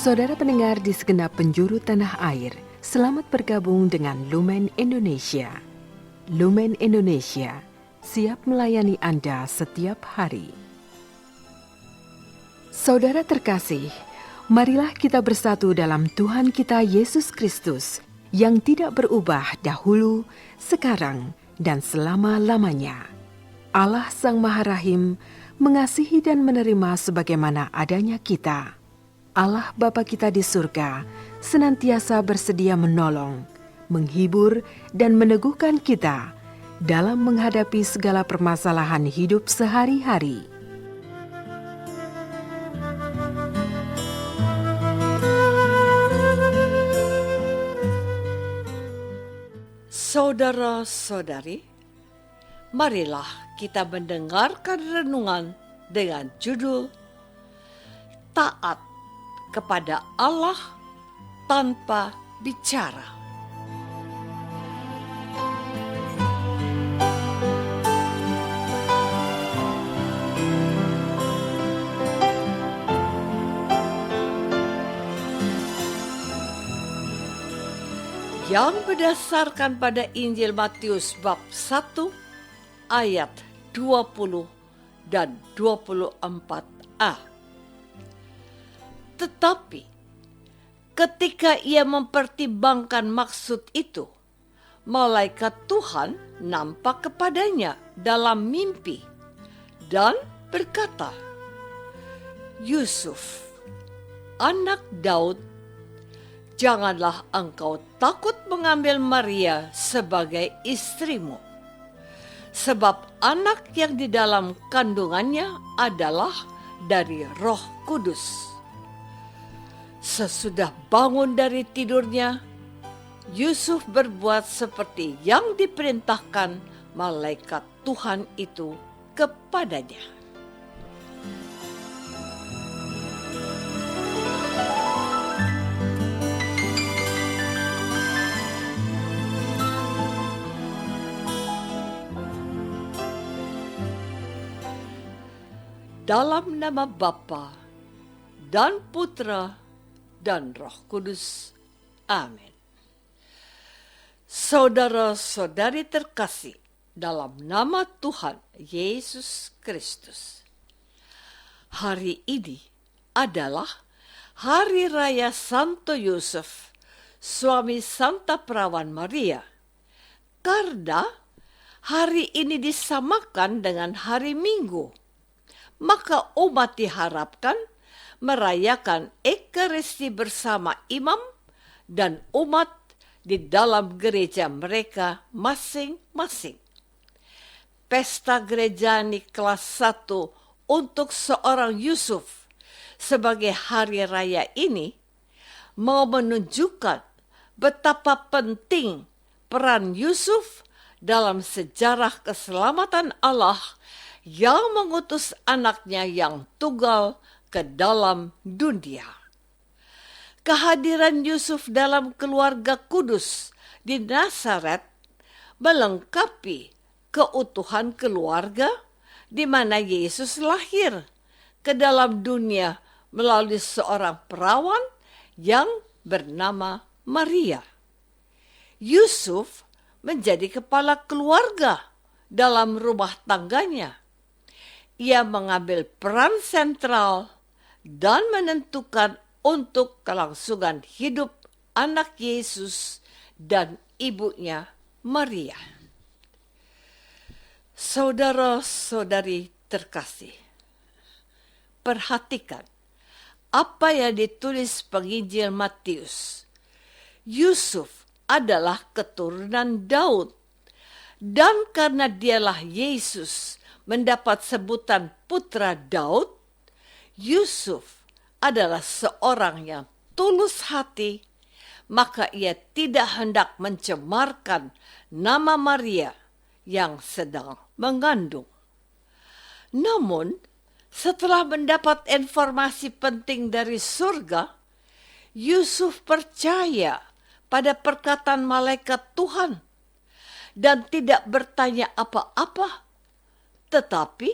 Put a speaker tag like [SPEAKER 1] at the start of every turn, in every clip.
[SPEAKER 1] Saudara pendengar di segenap penjuru tanah air, selamat bergabung dengan Lumen Indonesia. Lumen Indonesia, siap melayani Anda setiap hari. Saudara terkasih, marilah kita bersatu dalam Tuhan kita Yesus Kristus yang tidak berubah dahulu, sekarang, dan selama-lamanya. Allah Sang Maha Rahim mengasihi dan menerima sebagaimana adanya kita. Allah Bapa kita di surga senantiasa bersedia menolong, menghibur, dan meneguhkan kita dalam menghadapi segala permasalahan hidup sehari-hari.
[SPEAKER 2] Saudara-saudari, marilah kita mendengarkan renungan dengan judul Taat kepada Allah tanpa bicara. Yang berdasarkan pada Injil Matius bab 1 ayat 20 dan 24a. Tetapi ketika ia mempertimbangkan maksud itu, malaikat Tuhan nampak kepadanya dalam mimpi dan berkata, "Yusuf, anak Daud, janganlah engkau takut mengambil Maria sebagai istrimu, sebab anak yang di dalam kandungannya adalah dari Roh Kudus." Sesudah bangun dari tidurnya, Yusuf berbuat seperti yang diperintahkan malaikat Tuhan itu kepadanya. Dalam nama Bapa dan Putra dan Roh Kudus. Amin. Saudara-saudari terkasih dalam nama Tuhan Yesus Kristus. Hari ini adalah Hari Raya Santo Yusuf, suami Santa Perawan Maria. Karena hari ini disamakan dengan hari Minggu, maka umat diharapkan merayakan Ekaristi bersama imam dan umat di dalam gereja mereka masing-masing. Pesta gerejani kelas 1 untuk seorang Yusuf sebagai hari raya ini mau menunjukkan betapa penting peran Yusuf dalam sejarah keselamatan Allah yang mengutus anaknya yang tunggal ke dalam dunia. Kehadiran Yusuf dalam keluarga kudus di Nazaret melengkapi keutuhan keluarga di mana Yesus lahir ke dalam dunia melalui seorang perawan yang bernama Maria. Yusuf menjadi kepala keluarga dalam rumah tangganya. Ia mengambil peran sentral dan menentukan untuk kelangsungan hidup anak Yesus dan ibunya Maria. Saudara-saudari terkasih, perhatikan apa yang ditulis penginjil Matius. Yusuf adalah keturunan Daud, dan karena dialah Yesus mendapat sebutan putra Daud, Yusuf adalah seorang yang tulus hati, maka ia tidak hendak mencemarkan nama Maria yang sedang mengandung. Namun, setelah mendapat informasi penting dari surga, Yusuf percaya pada perkataan malaikat Tuhan dan tidak bertanya apa-apa, tetapi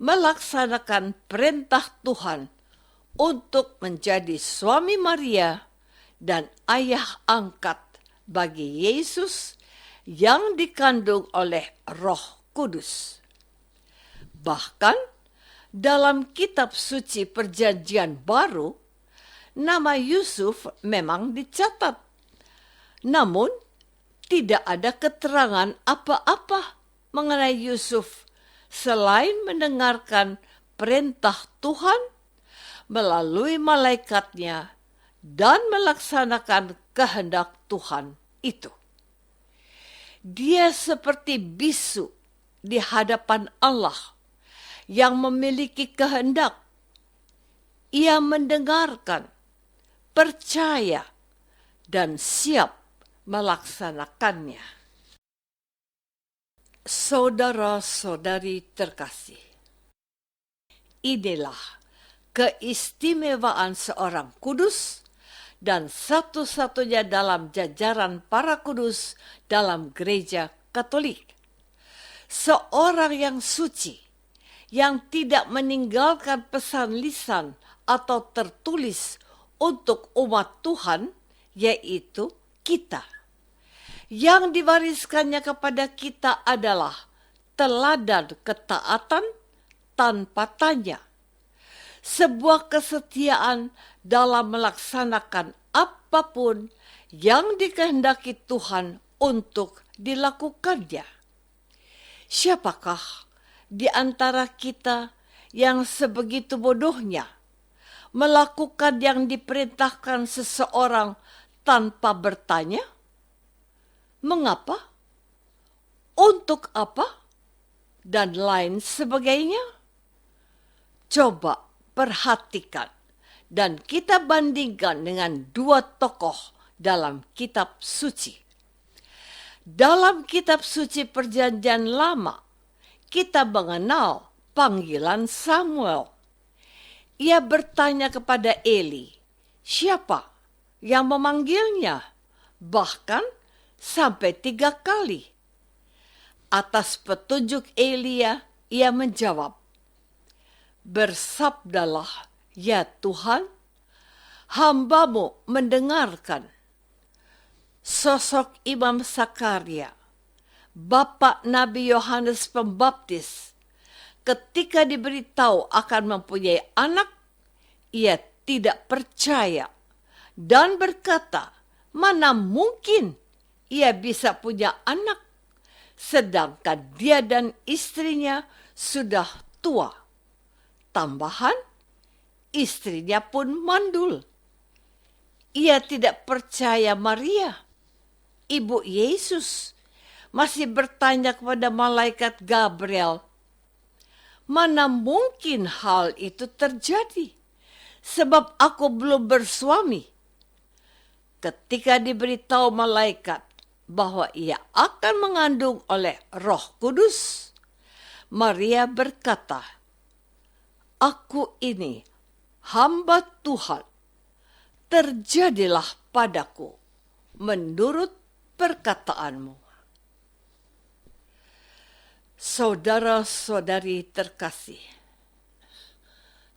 [SPEAKER 2] melaksanakan perintah Tuhan untuk menjadi suami Maria dan ayah angkat bagi Yesus yang dikandung oleh Roh Kudus. Bahkan dalam kitab suci Perjanjian Baru, nama Yusuf memang dicatat. Namun, tidak ada keterangan apa-apa mengenai Yusuf selain mendengarkan perintah Tuhan melalui malaikatnya dan melaksanakan kehendak Tuhan itu. Dia seperti bisu di hadapan Allah yang memiliki kehendak. Ia mendengarkan, percaya, dan siap melaksanakannya. Saudara-saudari terkasih, inilah keistimewaan seorang kudus dan satu-satunya dalam jajaran para kudus dalam gereja Katolik. Seorang yang suci, yang tidak meninggalkan pesan lisan atau tertulis untuk umat Tuhan, yaitu kita. Yang diwariskannya kepada kita adalah teladan ketaatan tanpa tanya, sebuah kesetiaan dalam melaksanakan apapun yang dikehendaki Tuhan untuk dilakukannya. Siapakah di antara kita yang sebegitu bodohnya melakukan yang diperintahkan seseorang tanpa bertanya? Mengapa? Untuk apa? Dan lain sebagainya. Coba perhatikan dan kita bandingkan dengan dua tokoh dalam kitab suci. Dalam kitab suci Perjanjian Lama, kita mengenal panggilan Samuel. Ia bertanya kepada Eli, siapa yang memanggilnya? Bahkan sampai 3 kali. Atas petunjuk Elia, ia menjawab, bersabdalah, ya Tuhan, hamba-Mu mendengarkan. Sosok Imam Sakaria, Bapak Nabi Yohanes Pembaptis, ketika diberitahu akan mempunyai anak, ia tidak percaya dan berkata, mana mungkin ia bisa punya anak, sedangkan dia dan istrinya sudah tua. Tambahan, istrinya pun mandul. Ia tidak percaya Maria, ibu Yesus, masih bertanya kepada malaikat Gabriel, mana mungkin hal itu terjadi, sebab aku belum bersuami. Ketika diberitahu malaikat bahwa ia akan mengandung oleh Roh Kudus, Maria berkata, aku ini hamba Tuhan, terjadilah padaku menurut perkataanmu. Saudara-saudari terkasih,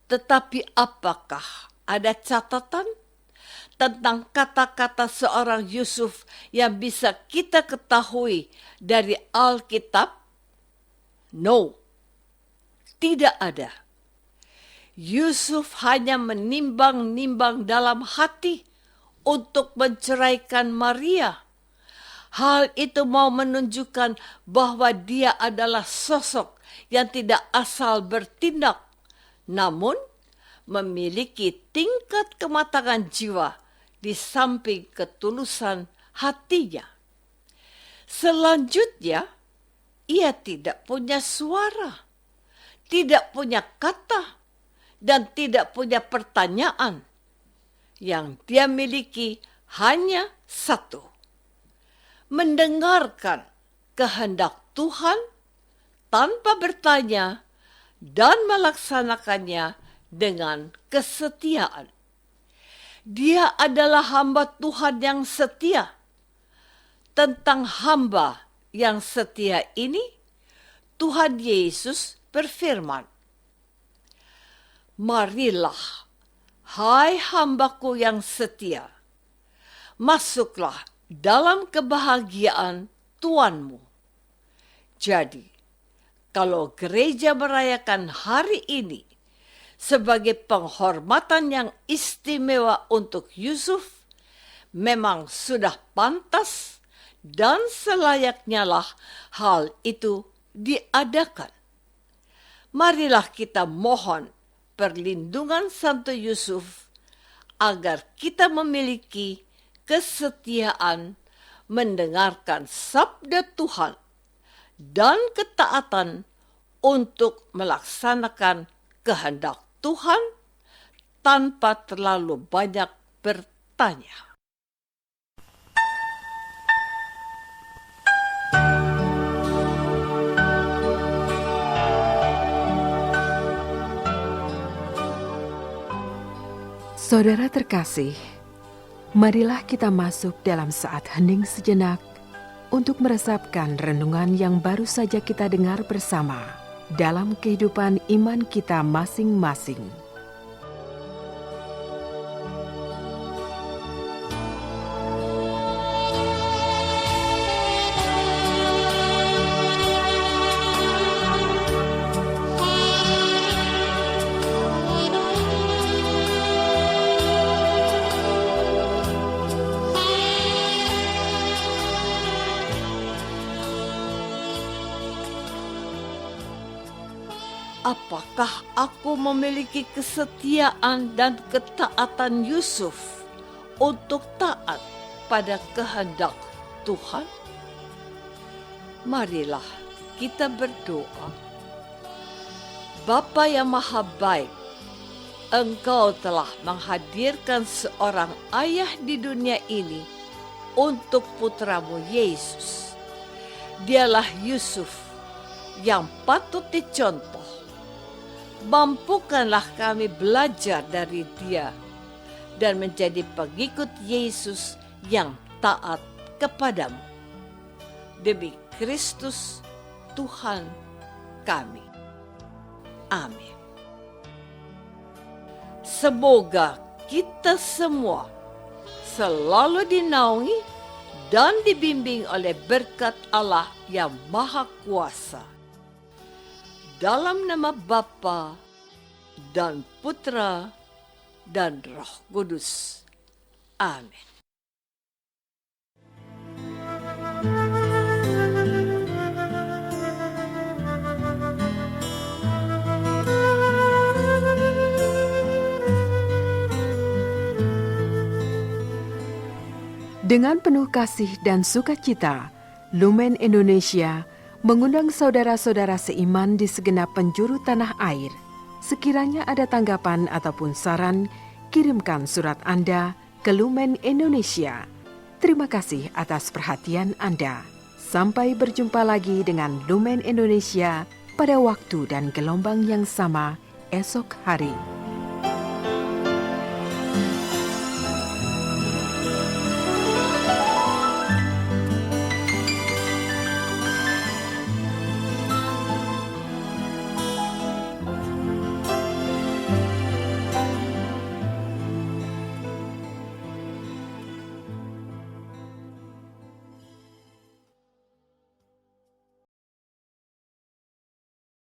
[SPEAKER 2] tetapi apakah ada catatan tentang kata-kata seorang Yusuf yang bisa kita ketahui dari Alkitab? No, tidak ada. Yusuf hanya menimbang-nimbang dalam hati untuk menceraikan Maria. Hal itu mau menunjukkan bahwa dia adalah sosok yang tidak asal bertindak, namun memiliki tingkat kematangan jiwa di samping ketulusan hatinya. Selanjutnya, ia tidak punya suara, tidak punya kata, dan tidak punya pertanyaan. Yang dia miliki hanya satu: mendengarkan kehendak Tuhan tanpa bertanya dan melaksanakannya dengan kesetiaan. Dia adalah hamba Tuhan yang setia. Tentang hamba yang setia ini, Tuhan Yesus berfirman, "Marilah, hai hambaku yang setia, masuklah dalam kebahagiaan Tuanmu." Jadi, kalau gereja merayakan hari ini sebagai penghormatan yang istimewa untuk Yusuf, memang sudah pantas dan selayaknya lah hal itu diadakan. Marilah kita mohon perlindungan Santo Yusuf agar kita memiliki kesetiaan mendengarkan sabda Tuhan dan ketaatan untuk melaksanakan kehendak Tuhan tanpa terlalu banyak bertanya.
[SPEAKER 1] Saudara terkasih, marilah kita masuk dalam saat hening sejenak untuk meresapkan renungan yang baru saja kita dengar bersama dalam kehidupan iman kita masing-masing.
[SPEAKER 2] Apakah aku memiliki kesetiaan dan ketaatan Yusuf untuk taat pada kehendak Tuhan? Marilah kita berdoa. Bapa yang Maha Baik, Engkau telah menghadirkan seorang ayah di dunia ini untuk putramu Yesus. Dialah Yusuf yang patut dicontoh. Mampukanlah kami belajar dari dia dan menjadi pengikut Yesus yang taat kepadamu. Demi Kristus Tuhan kami. Amin. Semoga kita semua selalu dinaungi dan dibimbing oleh berkat Allah yang Maha Kuasa. Dalam nama Bapa dan Putra dan Roh Kudus. Amin.
[SPEAKER 1] Dengan penuh kasih dan sukacita, Lumen Indonesia mengundang saudara-saudara seiman di segenap penjuru tanah air. Sekiranya ada tanggapan ataupun saran, kirimkan surat Anda ke Lumen Indonesia. Terima kasih atas perhatian Anda. Sampai berjumpa lagi dengan Lumen Indonesia pada waktu dan gelombang yang sama esok hari.